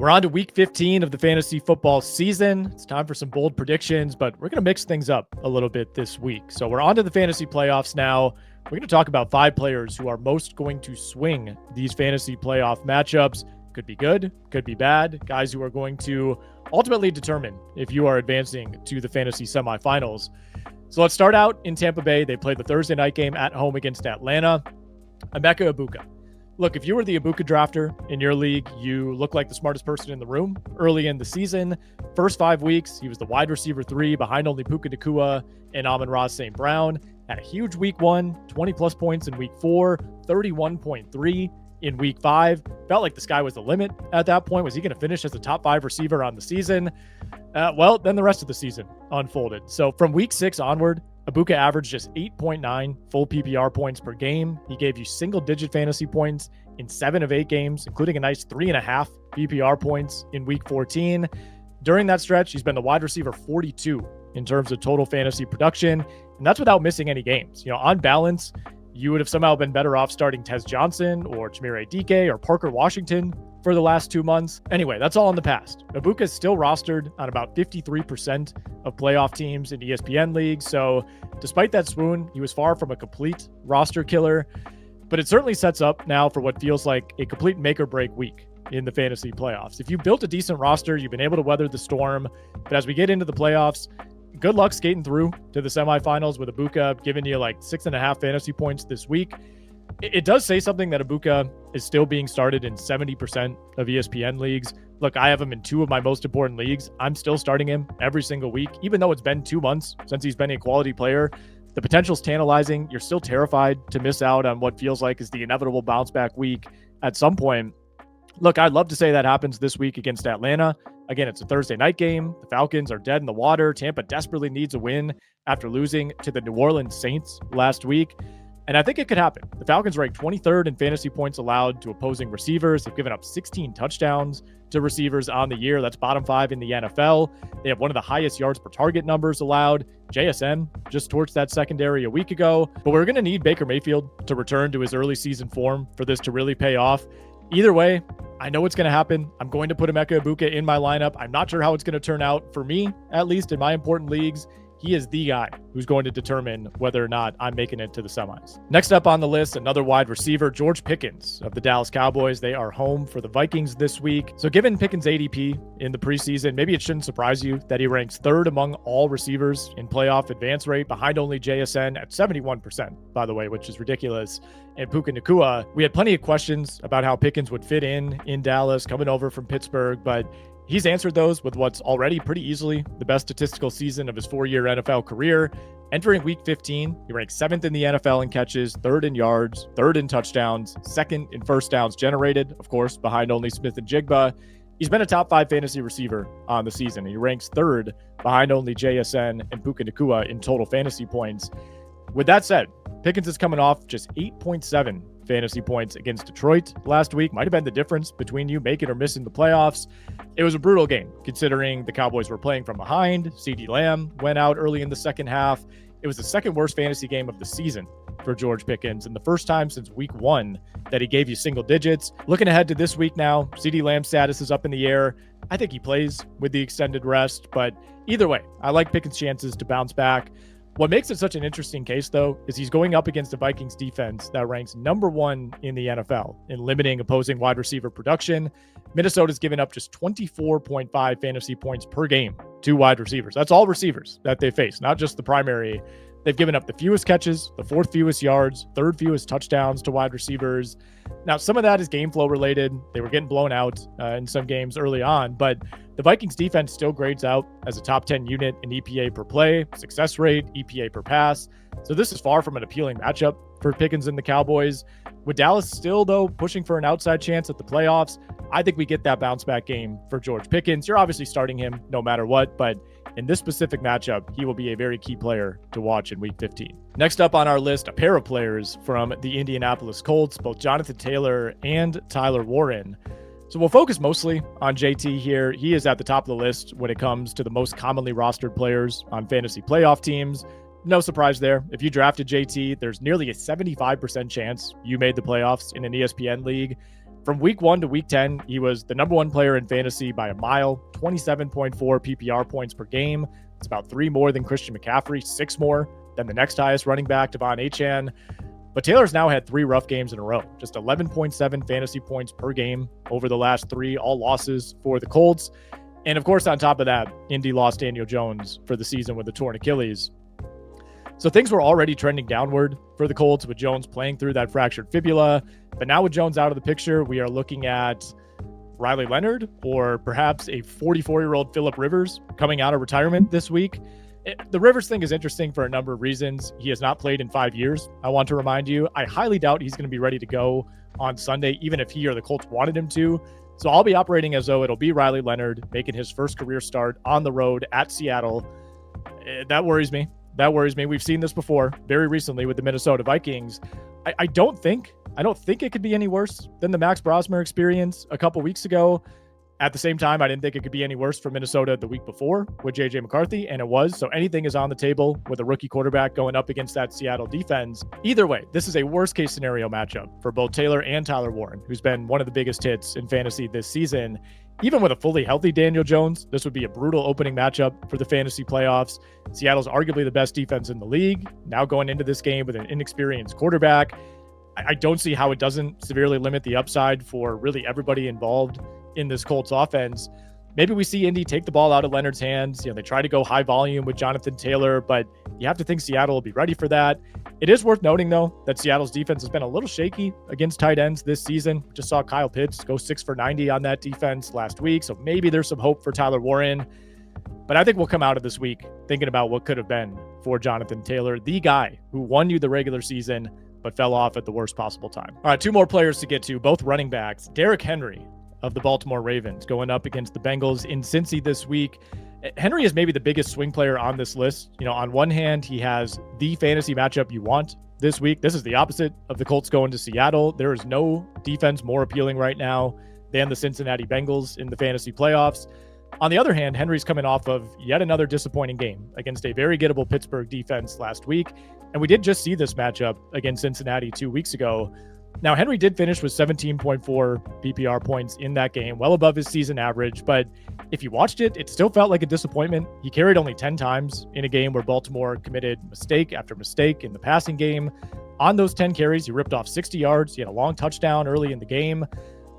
We're on to week 15 of the fantasy football season. It's time for some bold predictions, but we're going to mix things up a little bit this week. So we're on to the fantasy playoffs now. We're going to talk about 5 players who are most going to swing these fantasy playoff matchups. Could be good, could be bad. Guys who are going to ultimately determine if you are advancing to the fantasy semifinals. So let's start out in Tampa Bay. They played the Thursday night game at home against Atlanta. Emeka Egbuka. Look, if you were the Egbuka drafter in your league, you look like the smartest person in the room early in the season. First 5 weeks, he was the wide receiver 3 behind only Puka Nacua and Amon-Ra St. Brown. Had a huge week 1, 20-plus points in week 4, 31.3 in week 5. Felt like the sky was the limit at that point. Was he going to finish as a top 5 receiver on the season? Well, then the rest of the season unfolded. So from week 6 onward, Egbuka averaged just 8.9 full PPR points per game. He gave you single-digit fantasy points in 7 of 8 games, including a nice 3.5 PPR points in week 14. During that stretch, he's been the wide receiver 42 in terms of total fantasy production, and that's without missing any games. You know, on balance, you would have somehow been better off starting Tez Johnson or Chimere Dike or Parker Washington for the last 2 months. Anyway, that's all in the past. Egbuka is still rostered on about 53% of playoff teams in ESPN leagues. So despite that swoon, he was far from a complete roster killer, but it certainly sets up now for what feels like a complete make or break week in the fantasy playoffs. If you built a decent roster, you've been able to weather the storm, but as we get into the playoffs, good luck skating through to the semifinals with Egbuka giving you like 6.5 fantasy points this week. It does say something that Egbuka is still being started in 70% of ESPN leagues. Look, I have him in 2 of my most important leagues. I'm still starting him every single week, even though it's been 2 months since he's been a quality player. The potential's tantalizing. You're still terrified to miss out on what feels like is the inevitable bounce back week at some point. Look, I'd love to say that happens this week against Atlanta. Again, it's a Thursday night game. The Falcons are dead in the water. Tampa desperately needs a win after losing to the New Orleans Saints last week. And I think it could happen. The Falcons rank 23rd in fantasy points allowed to opposing receivers. They've given up 16 touchdowns to receivers on the year. That's bottom 5 in the NFL. They have one of the highest yards per target numbers allowed. JSN just torched that secondary a week ago. But we're going to need Baker Mayfield to return to his early season form for this to really pay off. Either way, I know what's going to happen. I'm going to put Emeka Egbuka in my lineup. I'm not sure how it's going to turn out for me, at least in my important leagues. He is the guy who's going to determine whether or not I'm making it to the semis. Next up on the list, another wide receiver, George Pickens of the Dallas Cowboys. They are home for the Vikings this week. So given Pickens' ADP in the preseason, maybe it shouldn't surprise you that he ranks 3rd among all receivers in playoff advance rate, behind only JSN at 71%, by the way, which is ridiculous. And Puka Nacua, we had plenty of questions about how Pickens would fit in Dallas, coming over from Pittsburgh, but he's answered those with what's already pretty easily the best statistical season of his 4-year NFL career. Entering week 15, he ranks 7th in the NFL in catches, 3rd in yards, 3rd in touchdowns, 2nd in first downs generated, of course, behind only Smith and Jigba. He's been a top 5 fantasy receiver on the season. He ranks 3rd behind only JSN and Puka Nacua in total fantasy points. With that said, Pickens is coming off just 8.7 fantasy points against Detroit last week. Might have been the difference between you making or missing the playoffs. It was a brutal game considering the Cowboys were playing from behind. CeeDee Lamb went out early in the second half. It was the 2nd worst fantasy game of the season for George Pickens, and the first time since week 1 that he gave you single digits. Looking ahead to this week now, CeeDee Lamb's status is up in the air. I think he plays with the extended rest, but either way, I like Pickens' chances to bounce back. What makes it such an interesting case, though, is he's going up against a Vikings defense that ranks number 1 in the NFL in limiting opposing wide receiver production. Minnesota's given up just 24.5 fantasy points per game to wide receivers. That's all receivers that they face, not just the primary. They've given up the fewest catches, the 4th fewest yards, 3rd fewest touchdowns to wide receivers. Now, some of that is game flow related. They were getting blown out in some games early on, but the Vikings defense still grades out as a top 10 unit in EPA per play, success rate, EPA per pass. So this is far from an appealing matchup for Pickens and the Cowboys. With Dallas still, though, pushing for an outside chance at the playoffs, I think we get that bounce back game for George Pickens. You're obviously starting him no matter what, but in this specific matchup, he will be a very key player to watch in week 15. Next up on our list, a pair of players from the Indianapolis Colts, both Jonathan Taylor and Tyler Warren. So we'll focus mostly on JT here. He is at the top of the list when it comes to the most commonly rostered players on fantasy playoff teams. No surprise there. If you drafted JT, there's nearly a 75% chance you made the playoffs in an ESPN league. From week 1 to week 10, he was the number 1 player in fantasy by a mile, 27.4 PPR points per game. It's about 3 more than Christian McCaffrey, 6 more than the next highest running back, Devon Achane. But Taylor's now had 3 rough games in a row, just 11.7 fantasy points per game over the last 3, all losses for the Colts. And of course, on top of that, Indy lost Daniel Jones for the season with a torn Achilles. So things were already trending downward for the Colts with Jones playing through that fractured fibula. But now with Jones out of the picture, we are looking at Riley Leonard or perhaps a 44-year-old Phillip Rivers coming out of retirement this week. The Rivers thing is interesting for a number of reasons. He has not played in 5 years. I want to remind you, I highly doubt he's going to be ready to go on Sunday, even if he or the Colts wanted him to. So I'll be operating as though it'll be Riley Leonard making his first career start on the road at Seattle. That worries me. We've seen this before very recently with the Minnesota Vikings. I don't think it could be any worse than the Max Brosmer experience a couple weeks ago. At the same time, I didn't think it could be any worse for Minnesota the week before with JJ McCarthy, and it was. So anything is on the table with a rookie quarterback going up against that Seattle defense. Either way, this is a worst case scenario matchup for both Taylor and Tyler Warren, who's been one of the biggest hits in fantasy this season. Even with a fully healthy Daniel Jones, this would be a brutal opening matchup for the fantasy playoffs. Seattle's arguably the best defense in the league. Now going into this game with an inexperienced quarterback, I don't see how it doesn't severely limit the upside for really everybody involved in this Colts offense. Maybe we see Indy take the ball out of Leonard's hands. They try to go high volume with Jonathan Taylor, but you have to think Seattle will be ready for that. It is worth noting, though, that Seattle's defense has been a little shaky against tight ends this season. Just saw Kyle Pitts go 6 for 90 on that defense last week, so maybe there's some hope for Tyler Warren. But I think we'll come out of this week thinking about what could have been for Jonathan Taylor, the guy who won you the regular season but fell off at the worst possible time. All right, 2 more players to get to, both running backs. Derrick Henry of the Baltimore Ravens going up against the Bengals in Cincy this week. Henry is maybe the biggest swing player on this list. On one hand, he has the fantasy matchup you want this week. This is the opposite of the Colts going to Seattle. There is no defense more appealing right now than the Cincinnati Bengals in the fantasy playoffs. On the other hand, Henry's coming off of yet another disappointing game against a very gettable Pittsburgh defense last week. And we did just see this matchup against Cincinnati 2 weeks ago. Now, Henry did finish with 17.4 PPR points in that game, well above his season average. But if you watched it, it still felt like a disappointment. He carried only 10 times in a game where Baltimore committed mistake after mistake in the passing game. On those 10 carries, he ripped off 60 yards. He had a long touchdown early in the game.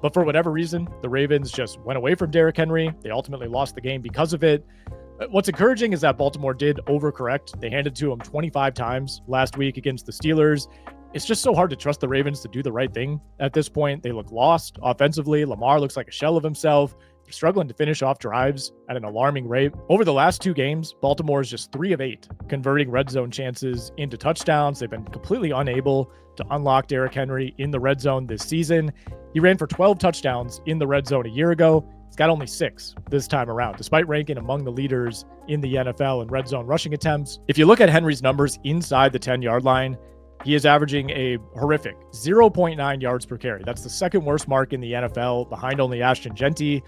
But for whatever reason, the Ravens just went away from Derrick Henry. They ultimately lost the game because of it. What's encouraging is that Baltimore did overcorrect. They handed to him 25 times last week against the Steelers. It's just so hard to trust the Ravens to do the right thing at this point. They look lost offensively. Lamar looks like a shell of himself. They're struggling to finish off drives at an alarming rate. Over the last 2 games, Baltimore is just 3 of 8 converting red zone chances into touchdowns. They've been completely unable to unlock Derrick Henry in the red zone this season. He ran for 12 touchdowns in the red zone a year ago. He's got only 6 this time around, despite ranking among the leaders in the NFL in red zone rushing attempts. If you look at Henry's numbers inside the 10-yard line, he is averaging a horrific 0.9 yards per carry. That's the second worst mark in the NFL, behind only Ashton Genty.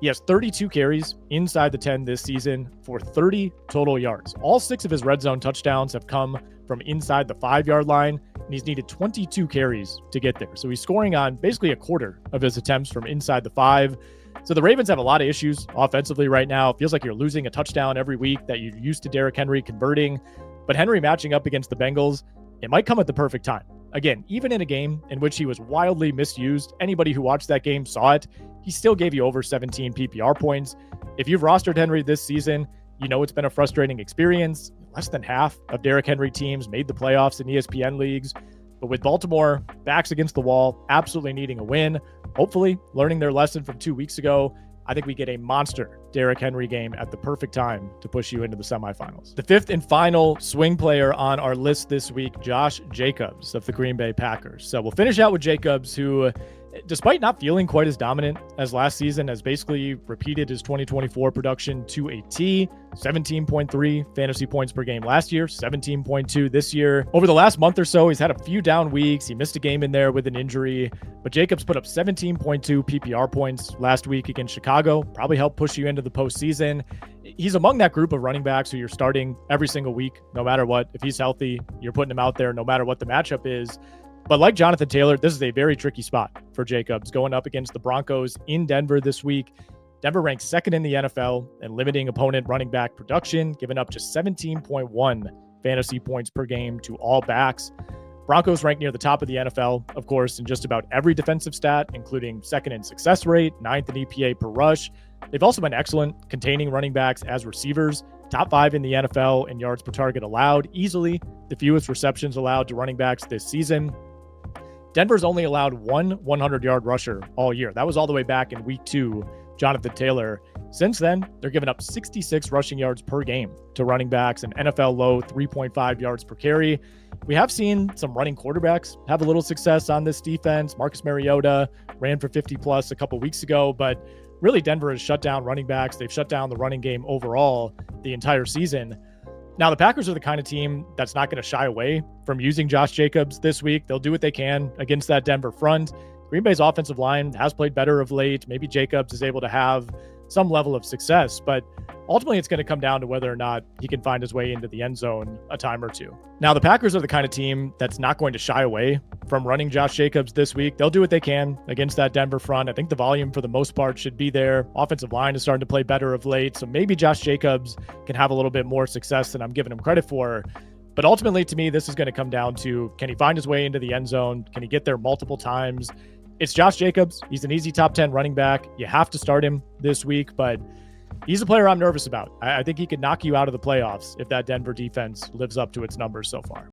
He has 32 carries inside the 10 this season for 30 total yards. All 6 of his red zone touchdowns have come from inside the 5-yard line, and he's needed 22 carries to get there. So he's scoring on basically a quarter of his attempts from inside the 5. So the Ravens have a lot of issues offensively right now. It feels like you're losing a touchdown every week that you're used to Derrick Henry converting. But Henry matching up against the Bengals, it might come at the perfect time. Again, even in a game in which he was wildly misused, anybody who watched that game saw it, he still gave you over 17 PPR points. If you've rostered Henry this season, you know it's been a frustrating experience. Less than half of Derrick Henry teams made the playoffs in ESPN leagues. But with Baltimore backs against the wall, absolutely needing a win, hopefully learning their lesson from 2 weeks ago, I think we get a monster Derrick Henry game at the perfect time to push you into the semifinals. The 5th and final swing player on our list this week, Josh Jacobs of the Green Bay Packers. So we'll finish out with Jacobs, who, despite not feeling quite as dominant as last season, has basically repeated his 2024 production to a T. 17.3 fantasy points per game last year, 17.2 this year. Over the last month or so, he's had a few down weeks. He missed a game in there with an injury, but Jacobs put up 17.2 PPR points last week against Chicago. Probably helped push you into the postseason. He's among that group of running backs who you're starting every single week, no matter what. If he's healthy, you're putting him out there no matter what the matchup is. But like Jonathan Taylor, this is a very tricky spot for Jacobs going up against the Broncos in Denver this week. Denver ranks second in the NFL in limiting opponent running back production, giving up just 17.1 fantasy points per game to all backs. Broncos rank near the top of the NFL, of course, in just about every defensive stat, including second in success rate, ninth in EPA per rush. They've also been excellent containing running backs as receivers, top 5 in the NFL in yards per target allowed, easily the fewest receptions allowed to running backs this season. Denver's only allowed one 100-yard rusher all year. That was all the way back in week 2, Jonathan Taylor. Since then, they're giving up 66 rushing yards per game to running backs, an NFL low 3.5 yards per carry. We have seen some running quarterbacks have a little success on this defense. Marcus Mariota ran for 50 plus a couple weeks ago, but really Denver has shut down running backs. They've shut down the running game overall the entire season. Now, the Packers are the kind of team that's not going to shy away from using Josh Jacobs this week. They'll do what they can against that Denver front. Green Bay's offensive line has played better of late. Maybe Jacobs is able to have some level of success, but ultimately it's going to come down to whether or not he can find his way into the end zone a time or two. Now, the Packers are the kind of team that's not going to shy away from running Josh Jacobs this week. They'll do what they can against that Denver front. I think the volume for the most part should be there. Offensive line is starting to play better of late, so maybe Josh Jacobs can have a little bit more success than I'm giving him credit for. But ultimately, to me, this is going to come down to, can he find his way into the end zone? Can he get there multiple times? It's Josh Jacobs. He's an easy top 10 running back. You have to start him this week, but he's a player I'm nervous about. I think he could knock you out of the playoffs if that Denver defense lives up to its numbers so far.